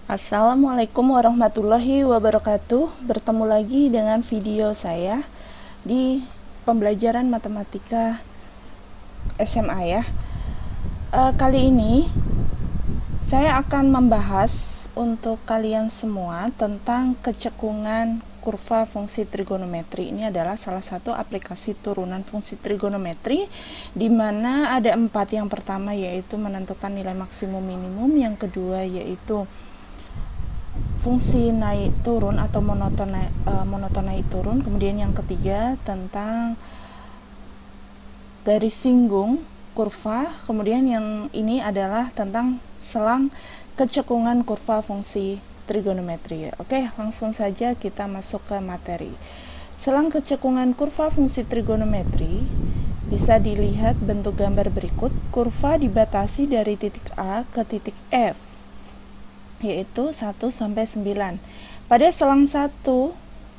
Assalamualaikum warahmatullahi wabarakatuh. Bertemu lagi dengan video saya di pembelajaran matematika SMA ya. Kali ini saya akan membahas untuk kalian semua tentang kecekungan kurva fungsi trigonometri. Ini adalah salah satu aplikasi turunan fungsi trigonometri di mana ada 4. Yang pertama yaitu menentukan nilai maksimum minimum, yang kedua yaitu fungsi naik turun atau monoton naik turun, kemudian yang ketiga tentang garis singgung kurva, kemudian yang ini adalah tentang selang kecekungan kurva fungsi trigonometri. Oke, langsung saja kita masuk ke materi. Selang kecekungan kurva fungsi trigonometri bisa dilihat bentuk gambar berikut. Kurva dibatasi dari titik A ke titik F, yaitu 1 sampai 9. Pada selang 1,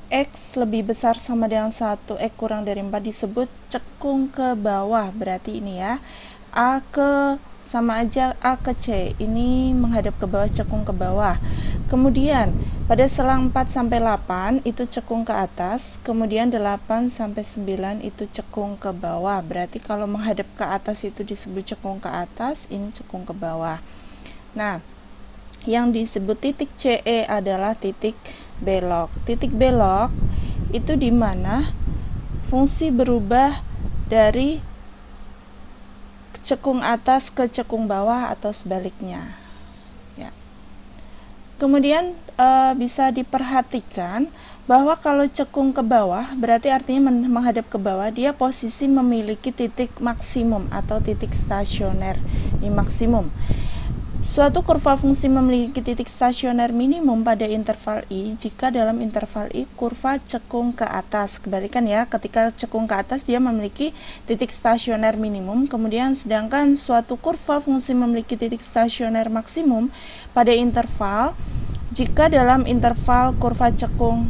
X lebih besar sama dengan 1, X kurang dari 4 disebut cekung ke bawah. Berarti ini ya, A ke sama aja A ke C, ini menghadap ke bawah, cekung ke bawah. Kemudian pada selang 4 sampai 8 itu cekung ke atas, kemudian 8 sampai 9 itu cekung ke bawah. Berarti kalau menghadap ke atas itu disebut cekung ke atas, ini cekung ke bawah. Nah, yang disebut titik CE adalah titik belok. Titik belok itu di mana fungsi berubah dari cekung atas ke cekung bawah atau sebaliknya. Ya. Kemudian bisa diperhatikan bahwa kalau cekung ke bawah berarti artinya menghadap ke bawah, dia posisi memiliki titik maksimum atau titik stasioner di maksimum. Suatu kurva fungsi memiliki titik stasioner minimum pada interval I jika dalam interval I kurva cekung ke atas. Kebalikan ya, ketika cekung ke atas dia memiliki titik stasioner minimum, kemudian sedangkan suatu kurva fungsi memiliki titik stasioner maksimum pada interval jika dalam interval kurva cekung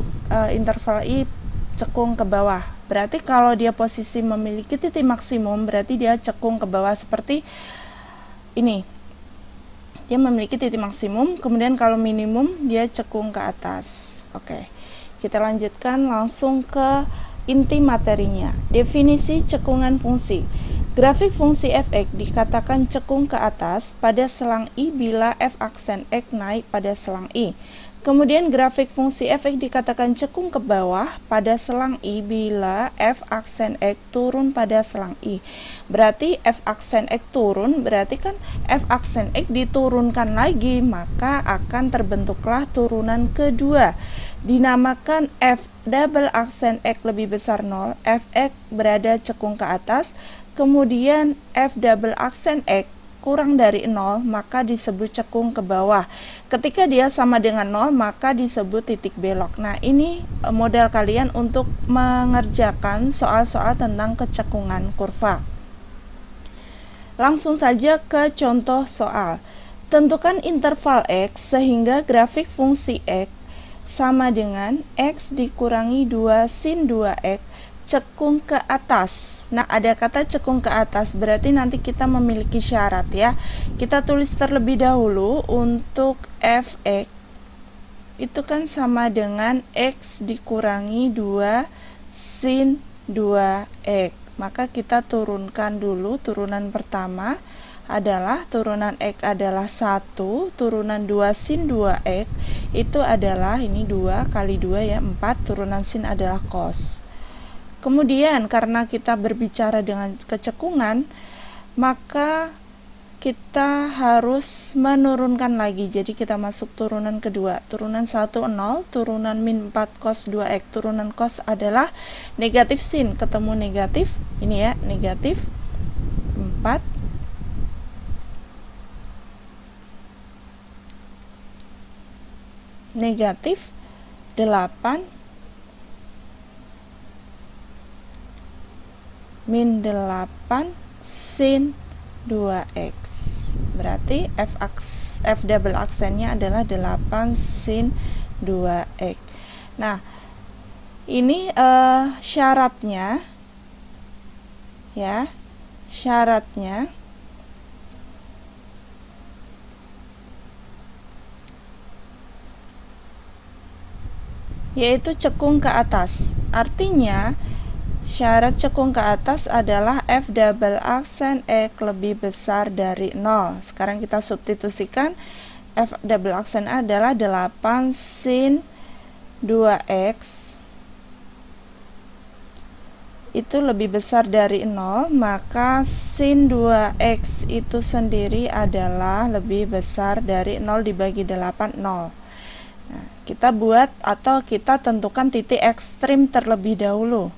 interval I cekung ke bawah. Berarti kalau dia posisi memiliki titik maksimum berarti dia cekung ke bawah seperti ini. Dia memiliki titik maksimum, kemudian kalau minimum dia cekung ke atas. Oke, kita lanjutkan langsung ke inti materinya. Definisi cekungan fungsi. Grafik fungsi f(x) dikatakan cekung ke atas pada selang I bila f aksen x naik pada selang I. Kemudian grafik fungsi f(x) dikatakan cekung ke bawah pada selang I bila f aksen x turun pada selang I. Berarti f aksen x turun, berarti kan f aksen x diturunkan lagi, maka akan terbentuklah turunan kedua. Dinamakan f double aksen x lebih besar 0, fx berada cekung ke atas, kemudian f double aksen x kurang dari 0 maka disebut cekung ke bawah. Ketika dia sama dengan 0 maka disebut titik belok. Nah, ini modal kalian untuk mengerjakan soal-soal tentang kecekungan kurva. Langsung saja ke contoh soal. Tentukan interval x sehingga grafik fungsi x sama dengan x dikurangi 2 sin 2x cekung ke atas. Nah, ada kata cekung ke atas, berarti nanti kita memiliki syarat ya. Kita tulis terlebih dahulu untuk fx itu kan sama dengan x dikurangi 2 sin 2x. Maka kita turunkan dulu. Turunan pertama adalah turunan x adalah 1, turunan 2 sin 2x itu adalah ini 2 kali 2 ya, 4, turunan sin adalah cos. Kemudian karena kita berbicara dengan kecekungan, maka kita harus menurunkan lagi. Jadi kita masuk turunan kedua. Turunan 1 0, turunan min 4 cos 2x. Turunan cos adalah negatif sin, ketemu negatif. Ini ya, negatif 4 negatif 8 min 8 sin 2x. Berarti f double aksennya adalah 8 sin 2x. Nah, ini syaratnya ya. Syaratnya yaitu cekung ke atas. Artinya syarat cekung ke atas adalah F double aksen X lebih besar dari 0. Sekarang kita substitusikan. F double aksen adalah 8 sin 2X itu lebih besar dari 0, maka sin 2X itu sendiri adalah lebih besar dari 0 dibagi 8, 0. Nah, kita buat atau kita tentukan titik ekstrim terlebih dahulu.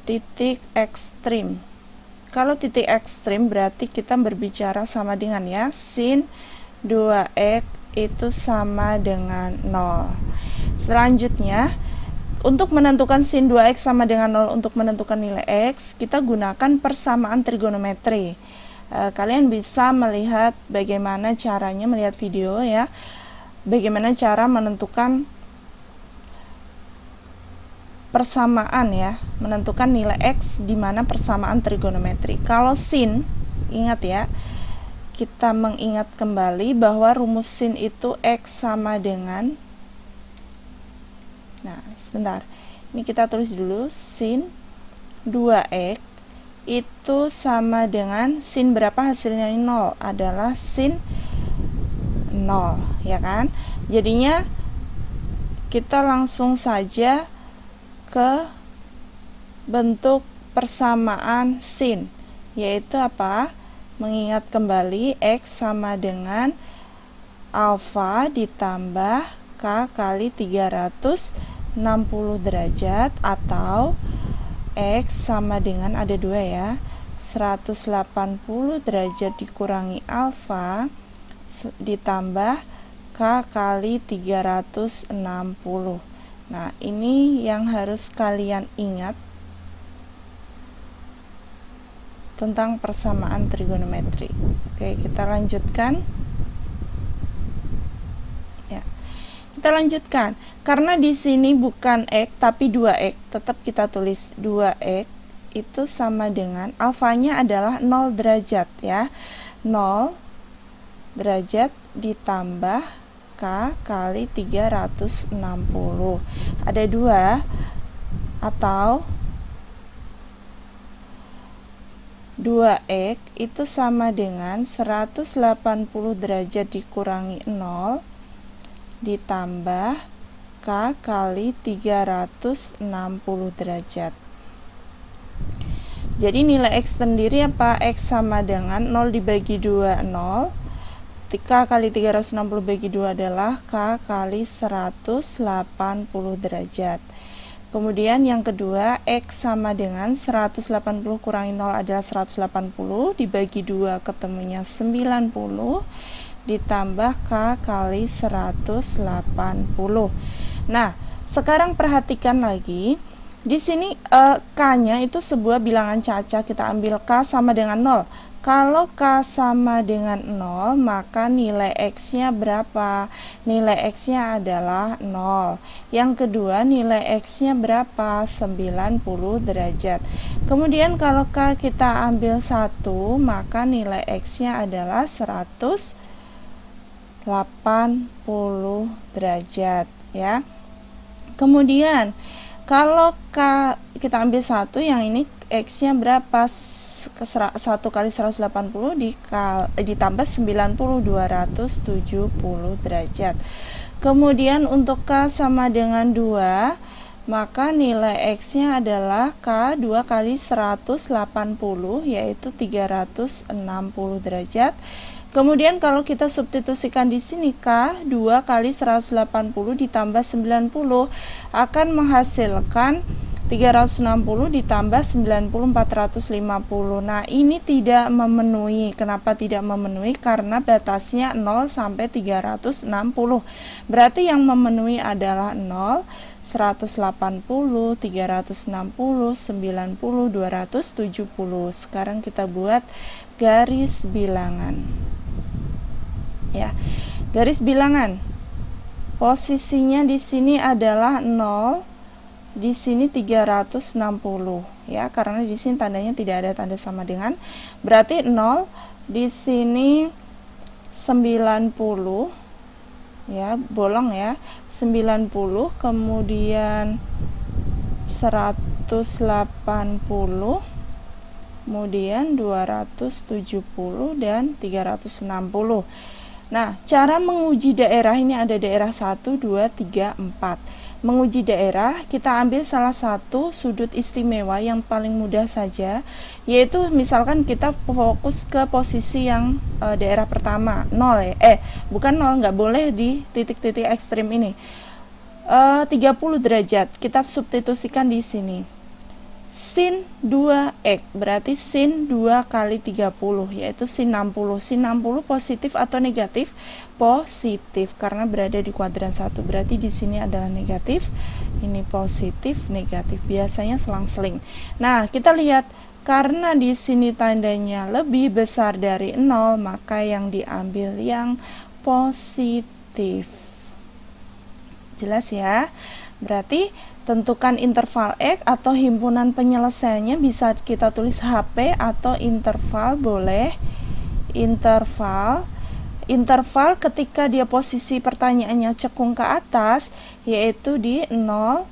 Titik ekstrim. Kalau titik ekstrim berarti kita berbicara sama dengan ya, sin 2X itu sama dengan 0. Selanjutnya, untuk menentukan sin 2X sama dengan 0 untuk menentukan nilai X, kita gunakan persamaan trigonometri. Kalian bisa melihat bagaimana caranya, melihat video ya, bagaimana cara menentukan persamaan ya, menentukan nilai X di mana persamaan trigonometri. Kalau sin, ingat ya, kita mengingat kembali bahwa rumus sin itu X sama dengan, nah sebentar, ini kita tulis dulu, sin 2X itu sama dengan sin berapa hasilnya 0, adalah sin 0 ya kan. Jadinya kita langsung saja ke bentuk persamaan sin, yaitu apa? Mengingat kembali X sama dengan alfa ditambah K kali 360 derajat, atau X sama dengan, ada dua ya, 180 derajat dikurangi alfa ditambah K kali 360. Nah, ini yang harus kalian ingat tentang persamaan trigonometri. Oke, kita lanjutkan. Ya. Kita lanjutkan. Karena di sini bukan X tapi 2X, tetap kita tulis 2X itu sama dengan alfanya adalah 0 derajat ya. 0 derajat ditambah K kali 360. Ada dua, atau 2X itu sama dengan 180 derajat dikurangi 0 ditambah K kali 360 derajat. Jadi nilai X sendiri apa? X sama dengan 0 dibagi 2, 0. K kali 360 bagi 2 adalah K kali 180 derajat. Kemudian yang kedua, X sama dengan 180 kurangi 0 adalah 180, dibagi 2 ketemunya 90, ditambah K kali 180. Nah, sekarang perhatikan lagi, di sini K-nya itu sebuah bilangan caca, kita ambil K sama dengan 0. Kalau K sama dengan 0, maka nilai X-nya berapa? Nilai X-nya adalah 0. Yang kedua, nilai X-nya berapa? 90 derajat. Kemudian kalau K kita ambil 1, maka nilai X-nya adalah 180 derajat ya. Kemudian kalau K kita ambil 1, yang ini X-nya berapa? 1 kali 180 ditambah 90, 270 derajat. Kemudian untuk K sama dengan 2, maka nilai X-nya adalah K 2 kali 180, yaitu 360 derajat. Kemudian kalau kita substitusikan di sini, K 2 kali 180 ditambah 90 akan menghasilkan 360 ditambah 90, 450. Nah, ini tidak memenuhi. Kenapa tidak memenuhi? Karena batasnya 0 sampai 360. Berarti yang memenuhi adalah 0, 180, 360, 90, 270. Sekarang kita buat garis bilangan. Ya. Garis bilangan. Posisinya di sini adalah 0, di sini 360 ya, karena di sini tandanya tidak ada tanda sama dengan, berarti 0, di sini 90, ya, bolong ya, 90, kemudian 180, kemudian 270 dan 360. Nah, cara menguji daerah ini ada daerah 1, 2, 3, 4. Menguji daerah, kita ambil salah satu sudut istimewa yang paling mudah saja, yaitu misalkan kita fokus ke posisi yang daerah pertama, 0 ya. Bukan 0, nggak boleh di titik-titik ekstrim ini. 30 derajat, kita substitusikan di sini. Sin 2x berarti sin 2 kali 30, yaitu sin 60. Sin 60 positif atau negatif? Positif, karena berada di kuadran 1. Berarti di sini adalah negatif, ini positif, negatif. Biasanya selang-seling. Nah, kita lihat karena di sini tandanya lebih besar dari 0, maka yang diambil yang positif. Jelas ya? Berarti tentukan interval X atau himpunan penyelesaiannya, bisa kita tulis HP atau interval, boleh. Interval ketika dia posisi pertanyaannya cekung ke atas, yaitu di 0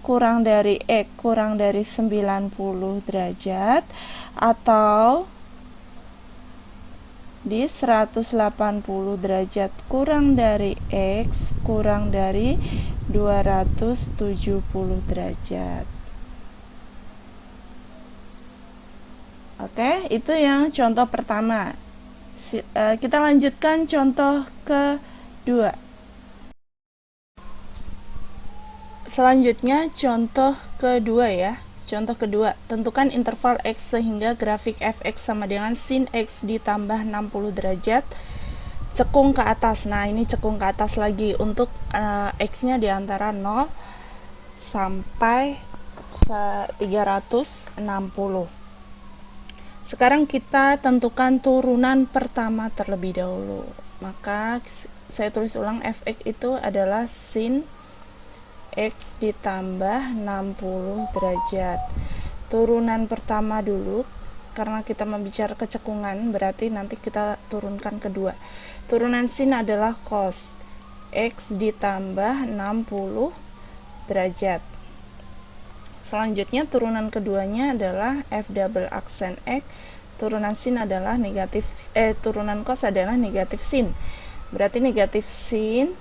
kurang dari X kurang dari 90 derajat, atau di 180 derajat kurang dari X kurang dari 270 derajat. Oke, itu yang contoh pertama. Kita lanjutkan contoh kedua. Selanjutnya contoh kedua ya. Contoh kedua, tentukan interval X sehingga grafik fx sama dengan sin X ditambah 60 derajat cekung ke atas. Nah, ini cekung ke atas lagi untuk X-nya di antara 0 sampai 360. Sekarang kita tentukan turunan pertama terlebih dahulu. Maka saya tulis ulang, fx itu adalah sin X ditambah 60 derajat. Turunan pertama dulu, karena kita membicara kecekungan, berarti nanti kita turunkan kedua. Turunan sin adalah cos X ditambah 60 derajat. Selanjutnya turunan keduanya adalah f double aksen X. Turunan sin adalah turunan cos adalah negatif sin. Berarti negatif sin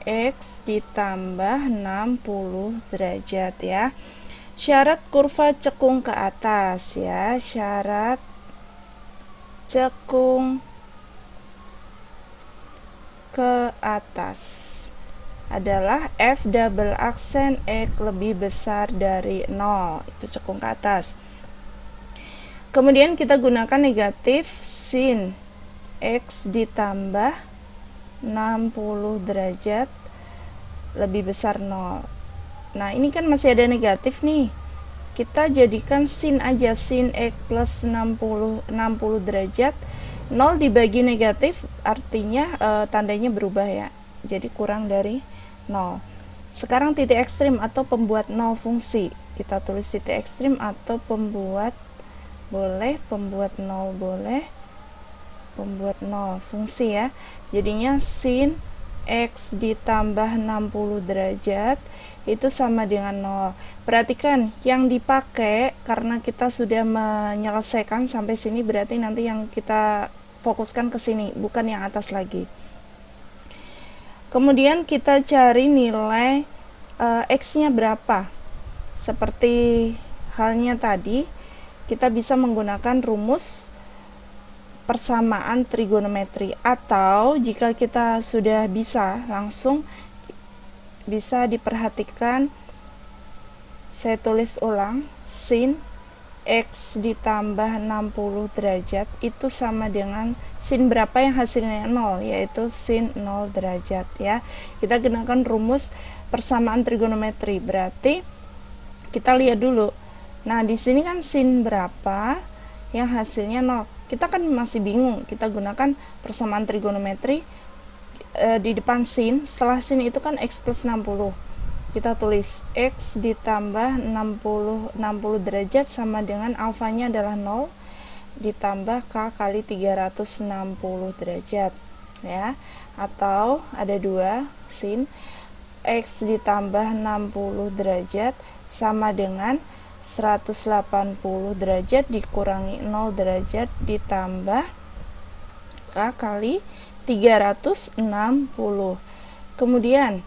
X ditambah 60 derajat ya. Syarat kurva cekung ke atas ya. Syarat cekung ke atas adalah f double aksen X lebih besar dari 0. Itu cekung ke atas. Kemudian kita gunakan negatif sin X ditambah 60 derajat lebih besar 0. Nah, ini kan masih ada negatif nih. Kita jadikan sin aja, sin X plus 60 derajat. 0 dibagi negatif artinya tandanya berubah ya. Jadi kurang dari 0. Sekarang titik ekstrim atau pembuat 0 fungsi. Kita tulis titik ekstrim atau pembuat, boleh, pembuat 0 boleh. Pembuat 0 fungsi ya. Jadinya sin X ditambah 60 derajat itu sama dengan 0. Perhatikan yang dipakai, karena kita sudah menyelesaikan sampai sini, berarti nanti yang kita fokuskan ke sini, bukan yang atas lagi. Kemudian kita cari nilai X-nya berapa. Seperti halnya tadi, kita bisa menggunakan rumus persamaan trigonometri, atau jika kita sudah bisa langsung bisa diperhatikan, saya tulis ulang, sin X ditambah 60 derajat itu sama dengan sin berapa yang hasilnya 0, yaitu sin 0 derajat ya. Kita gunakan rumus persamaan trigonometri, berarti kita lihat dulu. Nah, di sini kan sin berapa yang hasilnya 0. Kita kan masih bingung, kita gunakan persamaan trigonometri, di depan sin, setelah sin itu kan X plus 60. Kita tulis X ditambah 60 derajat sama dengan alfanya adalah 0 ditambah K kali 360 derajat. ya, atau ada 2 sin X ditambah 60 derajat sama dengan 180 derajat dikurangi 0 derajat ditambah K kali 360. Kemudian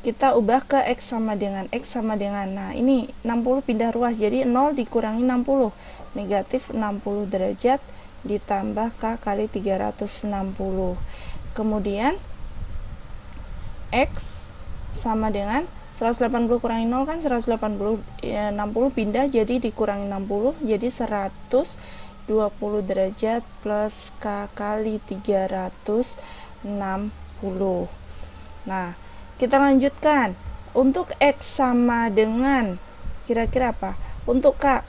kita ubah ke X sama dengan nah ini 60 pindah ruas, jadi 0 dikurangi 60, negatif 60 derajat ditambah K kali 360. Kemudian X sama dengan 180 kurangi 0 kan 180, ya, 60 pindah jadi dikurangi 60, jadi 120 derajat plus K kali 360. Nah, kita lanjutkan. Untuk X sama dengan kira-kira apa? Untuk K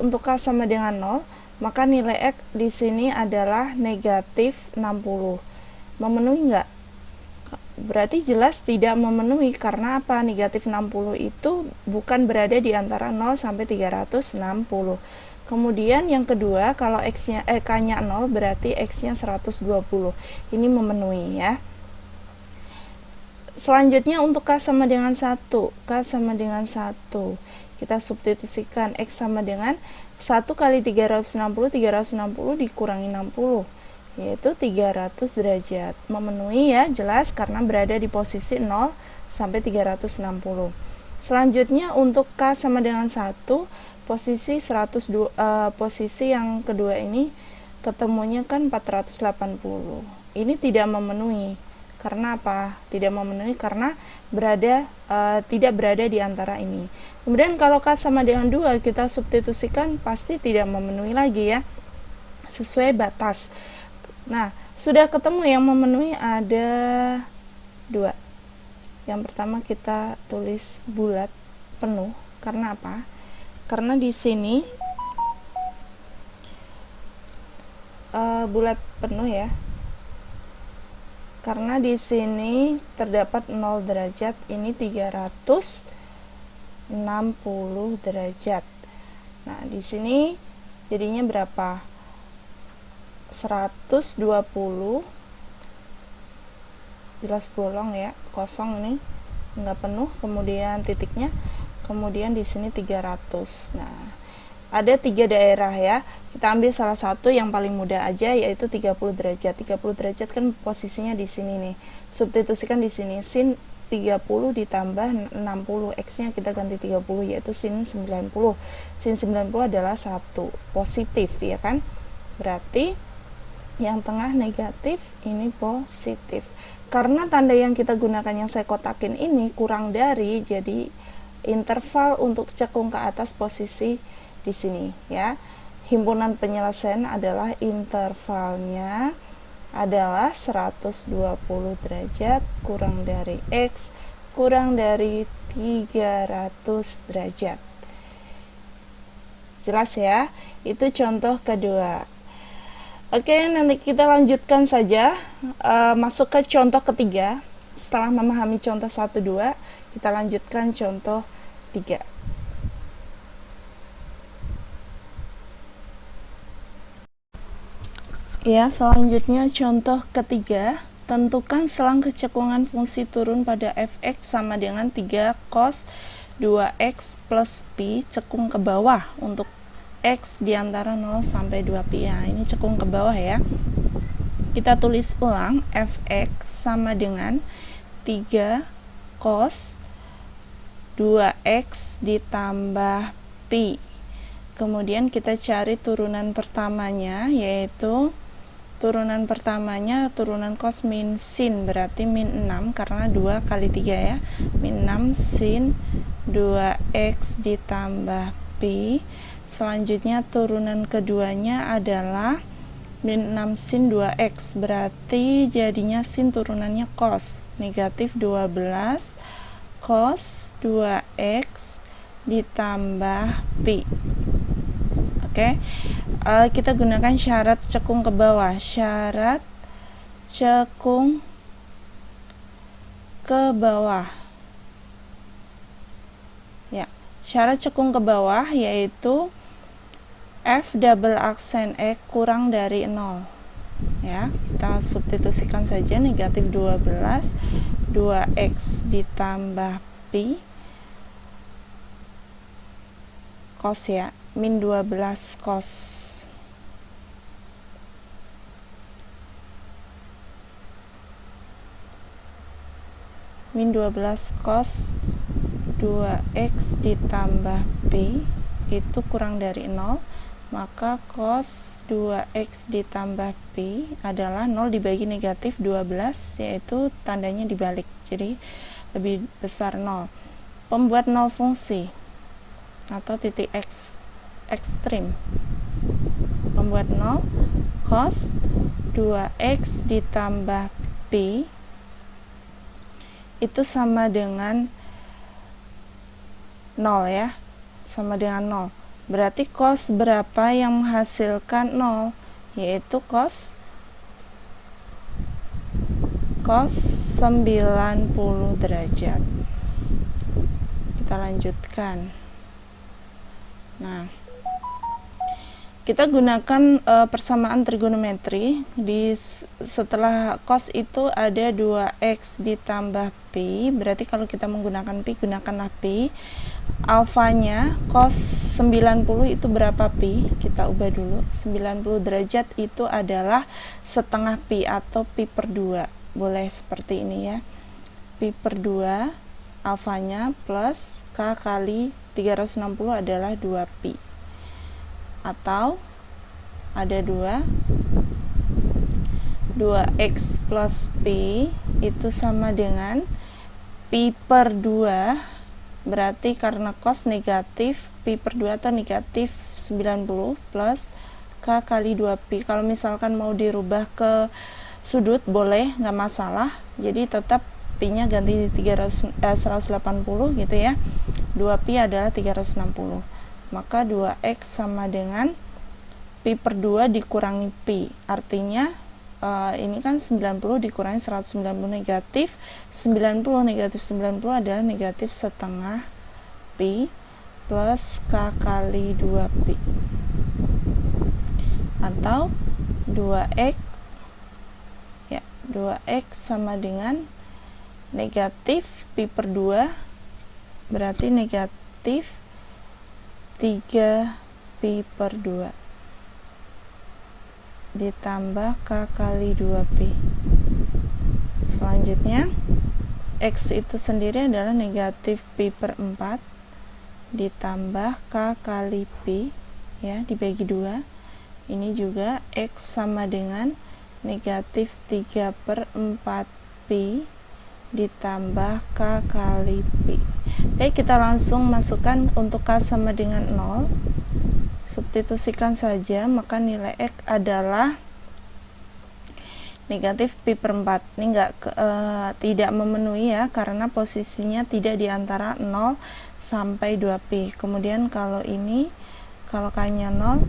untuk K sama dengan 0, maka nilai X di sini adalah negatif 60. Memenuhi enggak? Berarti jelas tidak memenuhi, karena apa? Negatif 60 itu bukan berada di antara 0 sampai 360. Kemudian yang kedua, kalau X-nya K-nya 0 berarti X-nya 120. Ini memenuhi, ya. Selanjutnya untuk K sama dengan 1. K sama dengan 1. Kita substitusikan X sama dengan 1 kali 360 dikurangi 60, yaitu 300 derajat. Memenuhi, ya, jelas karena berada di posisi 0 sampai 360. Selanjutnya untuk K sama dengan 1, posisi posisi yang kedua ini ketemunya kan 480. Ini tidak memenuhi. Karena apa? Tidak memenuhi karena tidak berada di antara ini. Kemudian kalau K sama dengan 2, kita substitusikan pasti tidak memenuhi lagi, ya. Sesuai batas. Nah, sudah ketemu yang memenuhi ada 2. Yang pertama kita tulis bulat penuh. Karena apa? Karena di sini bulat penuh, ya. Karena di sini terdapat 0 derajat, ini 360 derajat. Nah, di sini jadinya berapa? 120. Jelas bolong, ya, kosong ini, enggak penuh, kemudian titiknya, kemudian di sini 300. Nah, ada 3 daerah, ya. Kita ambil salah satu yang paling mudah aja, yaitu 30 derajat. 30 derajat kan posisinya di sini nih. Substitusikan di sini sin 30 ditambah 60, X-nya kita ganti 30, yaitu sin 90. Sin 90 adalah 1, positif, ya kan? Berarti yang tengah negatif, ini positif. Karena tanda yang kita gunakan yang saya kotakin ini kurang dari, jadi interval untuk cekung ke atas posisi di sini, ya. Himpunan penyelesaian adalah intervalnya adalah 120 derajat kurang dari X kurang dari 300 derajat. Jelas, ya? Itu contoh kedua. Oke, nanti kita lanjutkan saja, masuk ke contoh ketiga. Setelah memahami contoh 1, 2, kita lanjutkan contoh 3. Ya, selanjutnya contoh ketiga, tentukan selang kecekungan fungsi turun pada fx sama dengan 3 cos 2x plus pi cekung ke bawah untuk x di antara 0 sampai 2pi. Ya, ini cekung ke bawah, ya. Kita tulis ulang, fx sama dengan 3 cos 2x ditambah pi. Kemudian kita cari turunan pertamanya, yaitu turunan pertamanya turunan cos min sin, berarti min 6 karena 2 kali 3, ya. Min 6 sin 2x ditambah pi. Selanjutnya turunan keduanya adalah min 6 sin 2x, berarti jadinya sin turunannya cos, negatif 12 cos 2x ditambah pi. Oke. Kita gunakan syarat cekung ke bawah. Syarat cekung ke bawah. Ya, syarat cekung ke bawah yaitu f double aksen x kurang dari 0. ya. Kita substitusikan saja negatif 12 2x ditambah pi cos ya, min 12 cos. Min 12 cos 2x ditambah pi itu kurang dari 0, maka cos 2x ditambah pi adalah 0 dibagi negatif 12, yaitu tandanya dibalik, jadi lebih besar 0. Pembuat 0 fungsi atau titik x ekstrim. Pembuat 0, cos 2x ditambah pi itu sama dengan 0 ya, sama dengan 0. Berarti cos berapa yang menghasilkan 0? Yaitu cos 90 derajat. Kita lanjutkan. Nah, kita gunakan persamaan trigonometri. Setelah cos itu ada 2x ditambah pi, berarti kalau kita menggunakan pi, gunakanlah pi. Alfanya cos 90 itu berapa pi? Kita ubah dulu. 90 derajat itu adalah setengah pi atau pi per 2. Boleh seperti ini ya. Pi per 2 alfanya plus k kali 360 adalah 2 pi. Atau ada 2x plus pi itu sama dengan pi per 2, berarti karena cos negatif pi per 2 atau negatif 90 plus k kali 2 pi. Kalau misalkan mau dirubah ke sudut boleh, nggak masalah, jadi tetap pi nya ganti 180 gitu ya. 2 pi adalah 360, maka 2x sama dengan pi per 2 dikurangi pi, artinya ini kan 90 dikurangi 190 negatif 90, negatif 90 adalah negatif setengah pi plus k kali 2 pi, atau 2x ya, 2x sama dengan negatif pi per 2 berarti negatif 3 pi per 2 ditambah k kali 2 pi. Selanjutnya x itu sendiri adalah negatif pi per 4 ditambah k kali pi ya, dibagi 2. Ini juga x sama dengan negatif 3 per 4 pi ditambah k kali pi. Oke, kita langsung masukkan untuk k sama dengan 0. Substitusikan saja, maka nilai x adalah negatif pi per 4. Ini tidak memenuhi ya, karena posisinya tidak di antara 0 sampai 2 pi. Kemudian kalau ini, kalau k nya 0,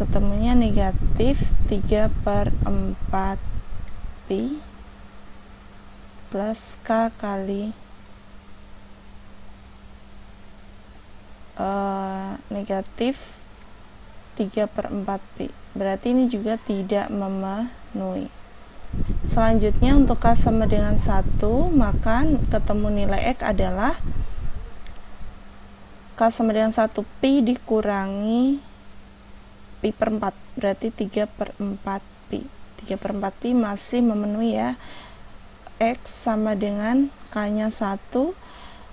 ketemunya negatif 3 per 4 pi plus k kali negatif 3 per 4 pi. Berarti ini juga tidak memenuhi. Selanjutnya untuk k sama dengan 1, maka ketemu nilai x adalah k sama dengan 1 pi dikurangi pi per 4, berarti 3 per 4 pi. 3 per 4 pi masih memenuhi ya. X sama dengan k nya 1,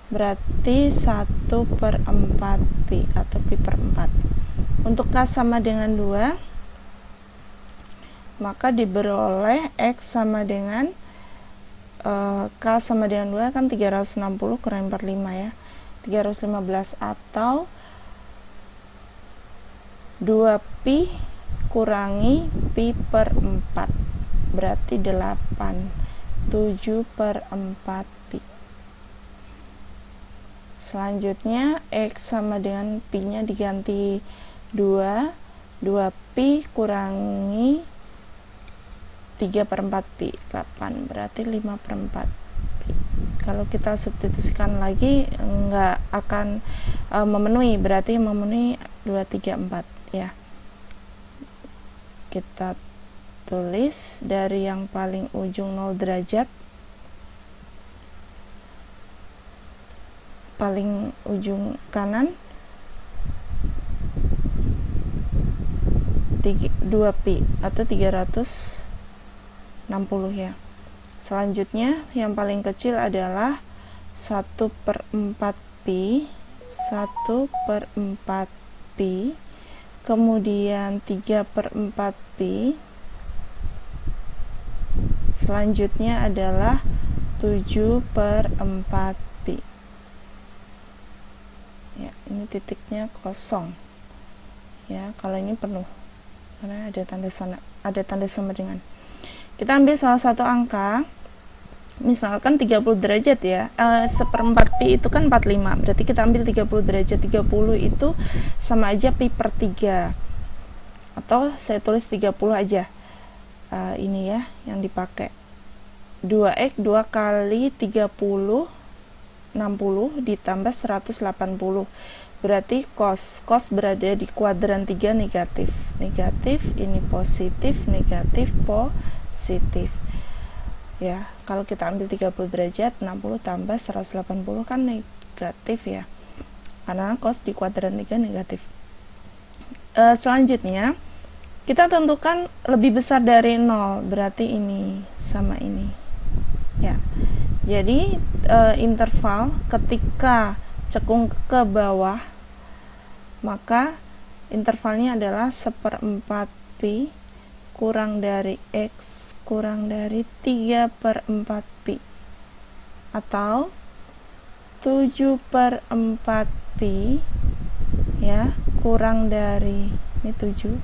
berarti 1 per 4 pi atau pi per 4. Untuk k sama dengan 2, maka diperoleh x sama dengan k sama dengan 2 kan 360 kurang 45 ya, 315, atau 2 pi kurangi pi per 4, berarti 8. 7 per 4 pi. Selanjutnya x sama dengan pi nya diganti 2 pi kurangi 3 per 4 pi, 8, berarti 5 per 4 pi. Kalau kita substitusikan lagi nggak akan memenuhi, berarti memenuhi 2, 3, 4 ya. Kita tulis dari yang paling ujung 0 derajat, paling ujung kanan 2pi atau 360 ya. Selanjutnya yang paling kecil adalah 1/4pi, 1/4pi, kemudian 3/4pi, selanjutnya adalah 7/4pi. Ya, ini titiknya kosong ya, kalau ini penuh karena ada tanda sama dengan. Kita ambil salah satu angka, misalkan 30 derajat ya, 1/4pi itu kan 45, berarti kita ambil 30 derajat. 30 itu sama aja pi per 3, atau saya tulis 30 aja. Ini ya yang dipakai, 2x 2 kali 30, 60 ditambah 180, berarti cos berada di kuadran 3 negatif, ini positif, negatif, positif ya. Kalau kita ambil 30 derajat, 60 tambah 180 kan negatif ya, karena cos di kuadran 3 negatif. Selanjutnya kita tentukan lebih besar dari 0, berarti ini sama ini ya. Jadi interval ketika cekung ke bawah, maka intervalnya adalah 1/4pi kurang dari x kurang dari 3/4pi, atau 7/4pi ya kurang dari ini 7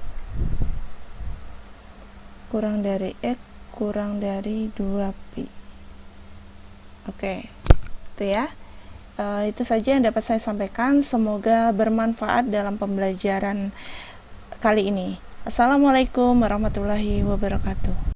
kurang dari x kurang dari 2pi. Oke, itu ya. Itu saja yang dapat saya sampaikan. Semoga bermanfaat dalam pembelajaran kali ini. Assalamualaikum warahmatullahi wabarakatuh.